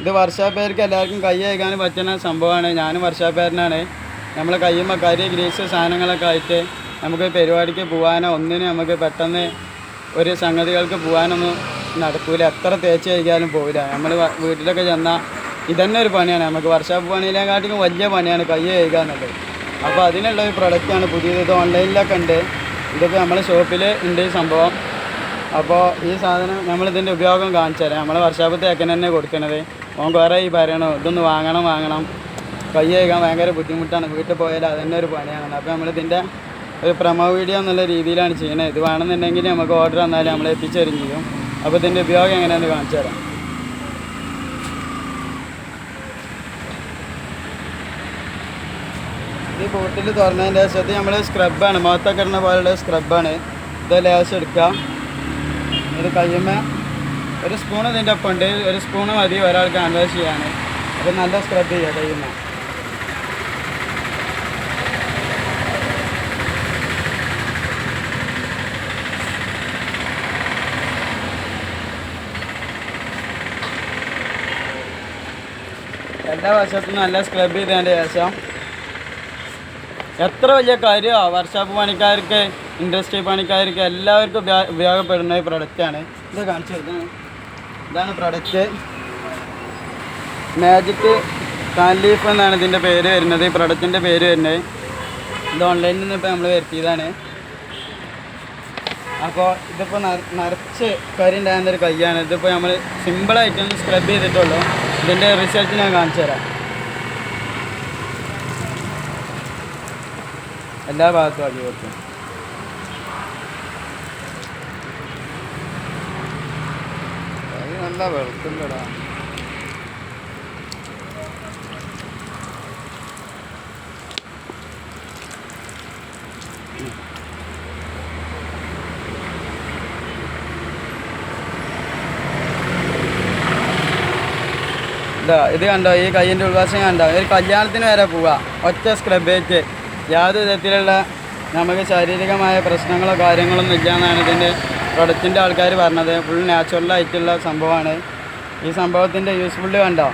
ഇത് വർഷാപ്പേർക്ക് എല്ലാവർക്കും കൈ കഴുകാൻ പറ്റുന്ന സംഭവമാണ്. ഞാനും വർഷാപ്പേരനാണ്. നമ്മൾ കയ്യുമ്പോൾ കരി ഗ്രീസ് സാധനങ്ങളൊക്കെ ആയിട്ട് നമുക്ക് പരിപാടിക്ക് പോകാനോ ഒന്നിനും നമുക്ക് പെട്ടെന്ന് ഒരു സംഗതികൾക്ക് പോകാനൊന്നും നടക്കില്ല. എത്ര തേച്ച് കഴിക്കാനും പോകില്ല. നമ്മൾ വീട്ടിലൊക്കെ ചെന്നാൽ ഇതന്നെ ഒരു പണിയാണ്. നമുക്ക് വർഷാപ്പ് പണിയിലെക്കാട്ടിലും വലിയ പണിയാണ് കൈ കഴുകുക എന്നുള്ളത്. അപ്പോൾ അതിനുള്ള ഒരു പ്രൊഡക്റ്റാണ് പുതിയത്. ഇത് ഓൺലൈനിലൊക്കെ ഉണ്ട്. ഇതിപ്പോൾ നമ്മളെ ഷോപ്പിൽ ഉണ്ട് ഈ സംഭവം. അപ്പോൾ ഈ സാധനം നമ്മളിതിൻ്റെ ഉപയോഗം കാണിച്ചു തരാം. നമ്മളെ വർഷാപ്പ് തേക്കൻ തന്നെ കൊടുക്കുന്നത്. ഓൻ കുറേ ഈ പറയണോ ഇതൊന്ന് വാങ്ങണം കൈ കഴുകാൻ ഭയങ്കര ബുദ്ധിമുട്ടാണ്, വീട്ടിൽ പോയാൽ അതന്നെ ഒരു പണിയാണ്. അപ്പോൾ നമ്മളിതിൻ്റെ ഒരു പ്രൊമോ വീഡിയോ എന്നുള്ള രീതിയിലാണ് ചെയ്യുന്നത്. ഇത് വേണമെന്നുണ്ടെങ്കിൽ നമുക്ക് ഓർഡർ തന്നാലും നമ്മൾ എത്തിച്ചേരും ചെയ്യും. അപ്പോൾ ഇതിൻ്റെ ഉപയോഗം എങ്ങനെയാണെന്ന് കാണിച്ചു തരാം. ഈ ബോട്ടിൽ തുറന്നതിൻ്റെ ശേഷം നമ്മൾ സ്ക്രബാണ്, മുഖത്തൊക്കെ ഇടുന്ന പോലുള്ള സ്ക്രബാണ്. ഇത് ലേശം എടുക്കുക. ഇത് കഴിയുമ്പോൾ ഒരു സ്പൂൺ ഇതിൻ്റെ ഒപ്പം ഉണ്ട്. ഒരു സ്പൂണ് മതി ഒരാൾക്ക് അനലൈസ് ചെയ്യാൻ. അപ്പോൾ നല്ല സ്ക്രബ് ചെയ്യുക കഴിയുമ്പോൾ. എല്ലാ വശത്തും നല്ല സ്ക്രബ് ചെയ്തതിൻ്റെ ശേഷം എത്ര വലിയ കാര്യമാണ് വർഷാപ്പ് പണിക്കാർക്ക്, ഇൻഡസ്ട്രി പണിക്കാർക്ക് എല്ലാവർക്കും ഉപയോഗപ്പെടുന്ന ഒരു പ്രൊഡക്റ്റാണ്. ഇത് കാണിച്ചു കൊടുക്കുന്നത്. ഇതാണ് പ്രൊഡക്റ്റ്. മാജിക് കാൻ ലീഫ് എന്നാണ് ഇതിൻ്റെ പേര് വരുന്നത്, ഈ പ്രൊഡക്റ്റിൻ്റെ പേര് വരുന്നത്. ഇത് ഓൺലൈനിൽ നിന്ന് ഇപ്പോൾ നമ്മൾ വരുത്തിയതാണ്. അപ്പോൾ ഇതിപ്പോൾ നിറച്ച് കരി ഉണ്ടാകുന്നൊരു കയ്യാണ്. ഇതിപ്പോൾ നമ്മൾ സിമ്പിളായിട്ടൊന്ന് സ്ക്രബ് ചെയ്തിട്ടുള്ളൂ. ഇതിൻ്റെ റിസൾട്ട് ഞാൻ കാണിച്ചു തരാം. എല്ലാ ഭാഗത്തും അടി കൊടുക്കും. നല്ല വെളുത്തുണ്ടടാ. ഇത് കണ്ടോ, ഈ കയ്യിൻ്റെ ഉൾവശം കണ്ടോ. ഒരു കല്യാണത്തിന് വരെ പോവുക ഒറ്റ സ്ക്രബേറ്റ്. യാതൊരു വിധത്തിലുള്ള നമുക്ക് ശാരീരികമായ പ്രശ്നങ്ങളോ കാര്യങ്ങളൊന്നും ഇല്ല എന്നാണ് ഇതിൻ്റെ പ്രൊഡക്റ്റിൻ്റെ ആൾക്കാർ പറഞ്ഞത്. ഫുൾ നാച്ചുറലായിട്ടുള്ള സംഭവമാണ്. ഈ സംഭവത്തിൻ്റെ യൂസ്ഫുള്ള് കണ്ടോ,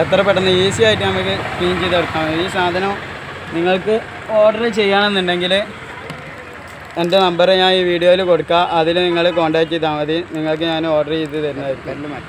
എത്ര പെട്ടെന്ന് ഈസി ആയിട്ട് നമുക്ക് ക്ലീൻ ചെയ്തെടുക്കാം. ഈ സാധനം നിങ്ങൾക്ക് ഓർഡർ ചെയ്യണമെന്നുണ്ടെങ്കിൽ എൻ്റെ നമ്പർ ഞാൻ ഈ വീഡിയോയിൽ കൊടുക്കാം. അതിൽ നിങ്ങൾ കോൺടാക്റ്റ് ചെയ്താൽ മതി. നിങ്ങൾക്ക് ഞാൻ ഓർഡർ ചെയ്ത് തരുന്നതായിരിക്കും.